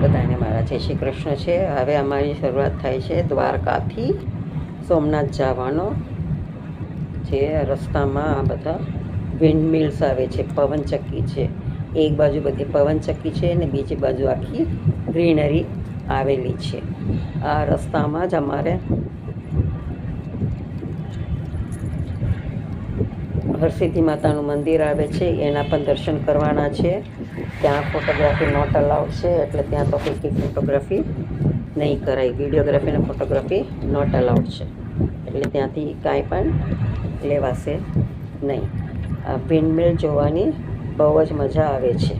બધાને મારા જય શ્રી કૃષ્ણ છે. હવે અમારી શરૂઆત થાય છે દ્વારકાથી સોમનાથ જવાનો. જે રસ્તામાં આ બધા વિન્ડ મિલ્સ આવે છે, પવનચક્કી છે. એક બાજુ બધી પવનચક્કી છે અને બીજી બાજુ આખી ગ્રીનરી આવેલી છે. આ રસ્તામાં જ અમારે હરસિદ્ધિ માતાનું મંદિર આવે છે, એના પણ દર્શન કરવાના છે. ત્યાં ફોટોગ્રાફી નોટ અલાઉડ છે, એટલે ત્યાં તો કોઈ ફોટોગ્રાફી નહીં કરાય. વિડીયોગ્રાફી અને ફોટોગ્રાફી નોટ અલાઉડ છે, એટલે ત્યાંથી કાંઈ પણ લેવાશે નહીં. આ વિન્ડમિલ જોવાની બહુ જ મજા આવે છે.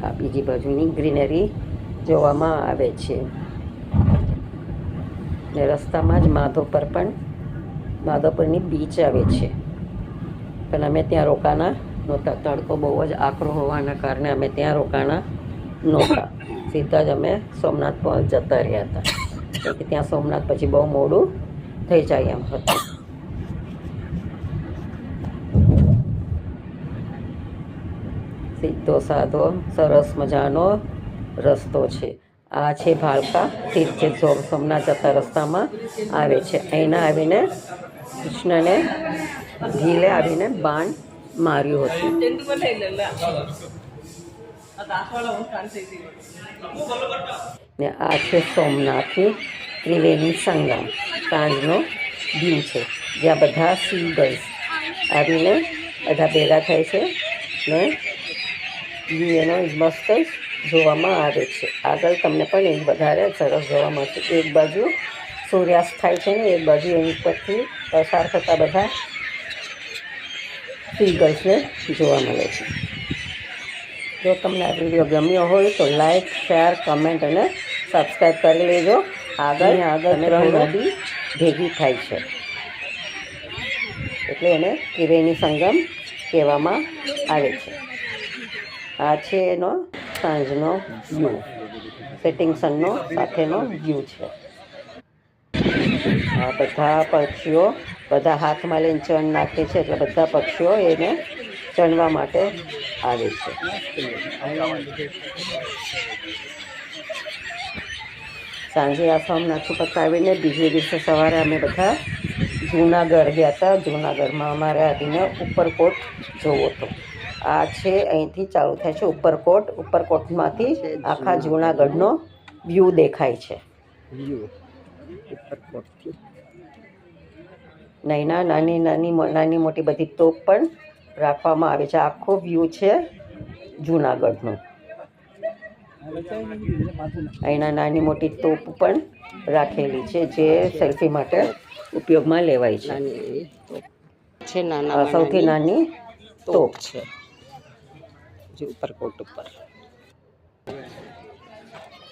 આ બીજી બાજુની ગ્રીનરી જોવામાં આવે છે. ને રસ્તામાં જ માધવપુરની બીચ આવે છે, પણ અમે ત્યાં રોકાણા નહોતા. તડકો બહુ જ આકરો હોવાના કારણે અમે ત્યાં રોકાણા નહોતા. સીધા જ અમે સોમનાથ જતા રહ્યા હતા, કેમકે ત્યાં સોમનાથ પછી બહુ મોડું થઈ જાય એમ હતું. સીધો સાધો સરસ મજાનો રસ્તો છે. આ છે ભાલકા તીર્થ, જે સોમનાથ જતા રસ્તામાં આવે છે. અહીંના આવીને કૃષ્ણને ભીલે આવીને બાણ માર્યું હતું. ને આ છે સોમનાથની ત્રિવેણી સંગમ. સાંજનો વ્યૂ છે, જ્યાં બધા સી ગર્લ્સ આવીને બધા ભેગા થાય છે ને એનો મસ્ત જોવામાં આવે છે. આગળ તમને પણ એક વધારે સરસ જોવા મળશે. એક બાજુ સૂર્યાસ્ત થાય છે ને એક બાજુ એની પરથી પસાર થતા બધા ફિગર્સને જોવા મળે છે. જો તમને આ વિડીયો ગમ્યો હોય તો લાઈક, શેર, કમેન્ટ અને સબસ્ક્રાઈબ કરી લેજો. આગળ નદી ભેગી થાય છે, એટલે એને ત્રિવેણી સંગમ કહેવામાં આવે છે. આ છે એનો સાંજનો વ્યૂ, સેટિંગ સનનો સાથેનો વ્યૂ છે. આ બધા પક્ષીઓ બધા હાથમાં લઈને ચણ નાખે છે, એટલે બધા પક્ષીઓ એને ચણવા માટે આવે છે. સાંજે આ સોમનાથ પતાવીને બીજે દિવસે સવારે અમે બધા જૂનાગઢ ગયા હતા. જૂનાગઢમાં અમારે આવીને ઉપરકોટ જોવો હતો. આ છે અહીંથી ચાલુ થાય છે ઉપરકોટ. ઉપરકોટમાંથી આખા જૂનાગઢનો વ્યૂ દેખાય છે. નૈના નાની મોટી બધી તોપ પણ રાખવામાં આવે છે. આખો વ્યૂ છે જૂનાગઢનો. અહીંના નાની મોટી તોપ પણ રાખેલી છે, જે સેલ્ફી માટે ઉપયોગમાં લેવાય છે. સૌથી નાની તોપ છે ઉપરકોટ ઉપર.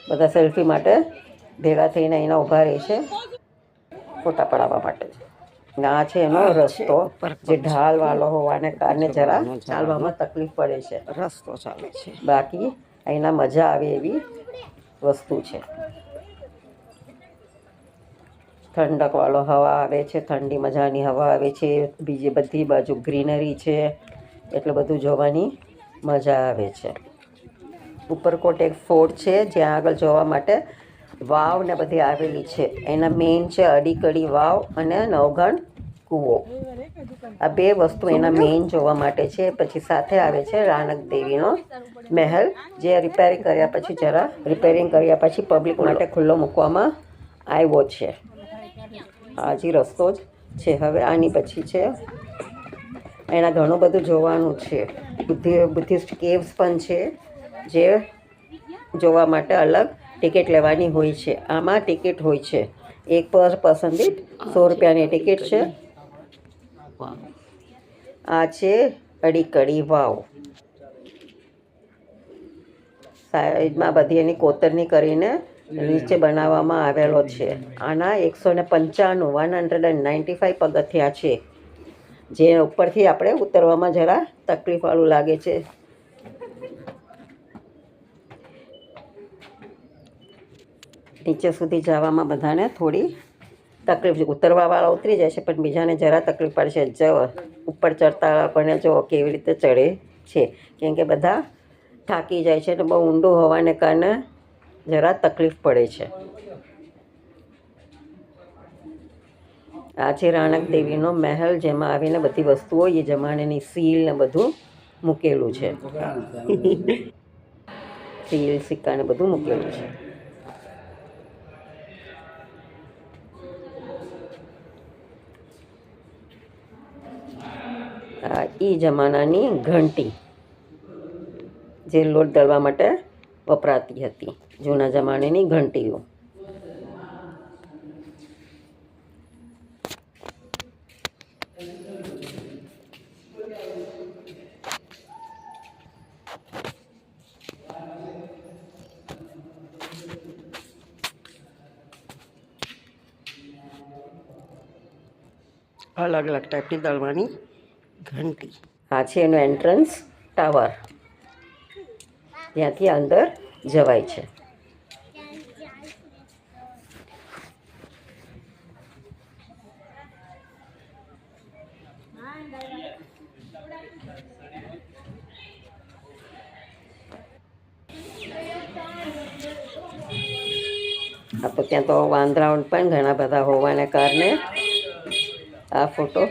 બધા સેલ્ફી માટે ભેગા થઈને અહીંના ઊભા રહે છે ફોટા પડાવવા માટે. આ છે એનો રસ્તો, જે ઢાળવાળો હોવાને કારણે જરા ચાલવામાં તકલીફ પડે છે. રસ્તો ચાલે છે, બાકી અહીંના મજા આવે એવી વસ્તુ છે. ઠંડકવાળો હવા આવે છે, ઠંડી મજાની હવા આવે છે. બીજી બધી બાજુ ગ્રીનરી છે, એટલે બધું જોવાની મજા આવે છે. ઉપરકોટ એક ફોર્ટ છે, જ્યાં આગળ જોવા માટે વાવ ને બધી આવેલી છે. એના મેઇન છે અડીકડી વાવ અને નવઘણ કૂવો. આ બે વસ્તુ એના મેઇન જોવા માટે છે. પછી સાથે આવે છે રાણક દેવીનો મહેલ, જે રિપેરિંગ કર્યા પછી પબ્લિક માટે ખુલ્લો મૂકવામાં આવ્યો છે. હજી રસ્તો જ છે. હવે આની પછી છે એના ઘણું બધું જોવાનું છે. બુદ્ધિસ્ટ કેવ્સ પણ છે, જે જોવા માટે અલગ ટિકિટ લેવાની હોય છે. આમાં ટિકિટ હોય છે, એક પર પર્સન દીઠ 100 રૂપિયાની ટિકિટ છે. આ છે અડીકડી વાવ. સાઈડમાં બધી એની કોતરણી કરીને નીચે બનાવવામાં આવેલો છે. આના 195 પગથિયા છે, જે ઉપરથી આપણે ઉતરવામાં જરા તકલીફવાળું લાગે છે. નીચે સુધી જવામાં બધાને થોડી તકલીફ, ઉતરવાવાળા ઉતરી જાય છે પણ બીજાને જરા તકલીફ પડશે. ઉપર ચડતા આપણને જો કેવી રીતે ચડે છે, કેમ કે બધા થાકી જાય છે, તો બહુ ઊંડું હોવાને કારણે જરા તકલીફ પડે છે. આ છે રાણક દેવીનો મહેલ, જેમાં આવીને બધી વસ્તુઓ એ જમાનાની સીલ ને બધું મૂકેલું છે. સીલ સિક્કા ને બધું મૂકેલું છે. એ જમાનાની ઘંટી, જે લોટ દળવા માટે વપરાતી હતી, જૂના જમાનાની ઘંટીઓ. અલગ અલગ ટાઈપની દળવાની ઘંટી. આ છે એનો એન્ટ્રન્સ ટાવર, ત્યાંથી અંદર જવાય છે. તો ત્યાં તો વાંદરાઓ પણ ઘણા બધા હોવાને કારણે આ ફોટો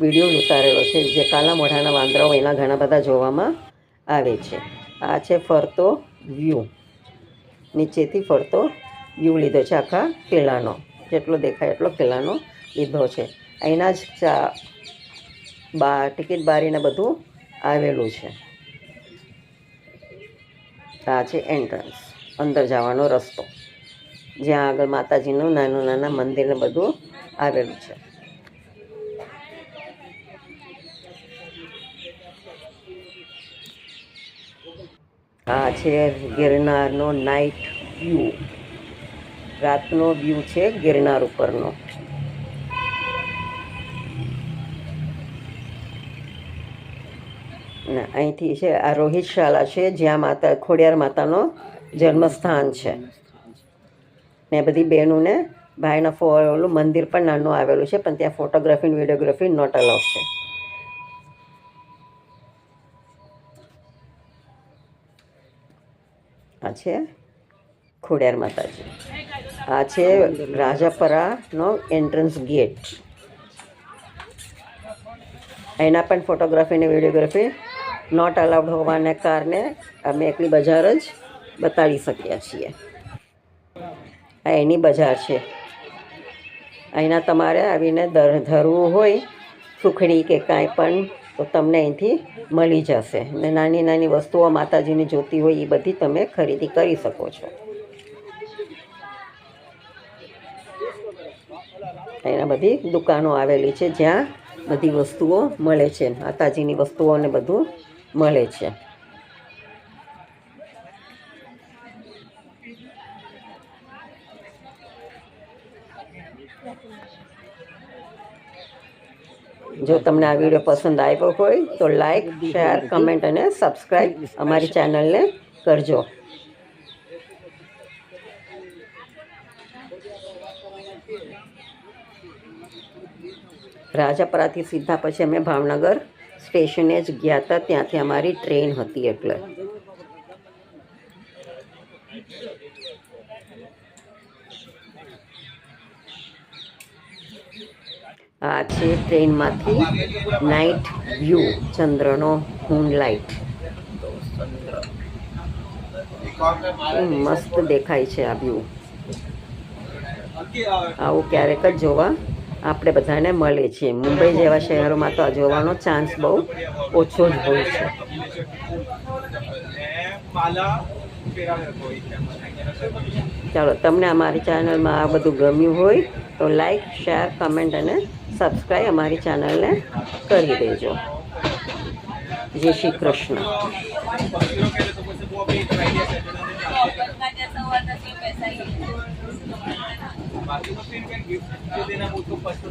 વિડીયો ઉતારેલો છે. જે કાલા મોઢાના વાંદરાઓ એના ઘણા બધા જોવામાં આવે છે. આ છે ફરતો વ્યૂ, નીચેથી ફરતો વ્યૂ લીધો છે. આખા કિલ્લાનો જેટલો દેખાય એટલો કિલ્લાનો લીધો છે. અહીંના જ ટિકિટ બારીને બધું આવેલું છે. આ છે એન્ટ્રન્સ, અંદર જવાનો રસ્તો, જ્યાં આગળ માતાજીનું નાના મંદિરને બધું આવેલું છે. આ છે ગિરનારનો નાઇટ વ્યૂ, રાતનો વ્યૂ છે ગિરનાર ઉપરનો. અહીંથી છે આ રોહિત શાળા છે, જ્યાં ખોડિયાર માતાનો જન્મસ્થાન છે. ને બધી બહેનોને ભાઈના ઓલું મંદિર પણ નાનું આવેલું છે, પણ ત્યાં ફોટોગ્રાફી અને વિડીયોગ્રાફી નોટ અલાઉડ છે. આ છે ખોડિયાર માતાજી. આ છે રાજપરાનો એન્ટ્રન્સ ગેટ. એના પણ ફોટોગ્રાફી અને વિડીયોગ્રાફી નોટ અલાઉડ હોવાને કારણે અમે એકલી બજાર જ બતાડી શક્યા છીએ. આ એની બજાર છે. અહીંના તમારે આવીને ધરવું હોય સુખડી કે કાંઈ પણ, તો તમને અહીંથી મળી જશે. ને નાની નાની વસ્તુઓ માતાજીની જોતી હોય એ બધી તમે ખરીદી કરી શકો છો. અહીંયા બધી દુકાનો આવેલી છે, જ્યાં બધી વસ્તુઓ મળે છે. માતાજીની વસ્તુઓને બધું મળે છે. જો તમને આ વિડીયો પસંદ આવ્યો હોય તો લાઈક, શેર, કમેન્ટ અને સબસ્ક્રાઈબ અમારી ચેનલને કરજો. રાજપરાથી સીધા પછી અમે ભાવનગર સ્ટેશને જ ગયા હતા. ત્યાંથી અમારી ટ્રેન હતી એટલે. આ છે ટ્રેનમાંથી નાઇટ વ્યૂ, ચંદ્રનો મૂનલાઇટ. મસ્ત દેખાય છે આ વ્યૂ. આવું ક્યારેક જ જોવા આપણે બધાને મળે છે. મુંબઈ જેવા શહેરોમાં તો આ જોવાનો ચાન્સ બહુ ઓછો જ હોય છે. ચાલો, તમને અમારી ચેનલમાં આ બધું ગમ્યું હોય તો લાઈક, શેર, કમેન્ટ અને સબસ્ક્રાઈબ અમારી ચેનલને કરી દેજો. જય શ્રી કૃષ્ણ. बाकी तो फिर क्या गिफ्ट जो देना वो तो फर्स्ट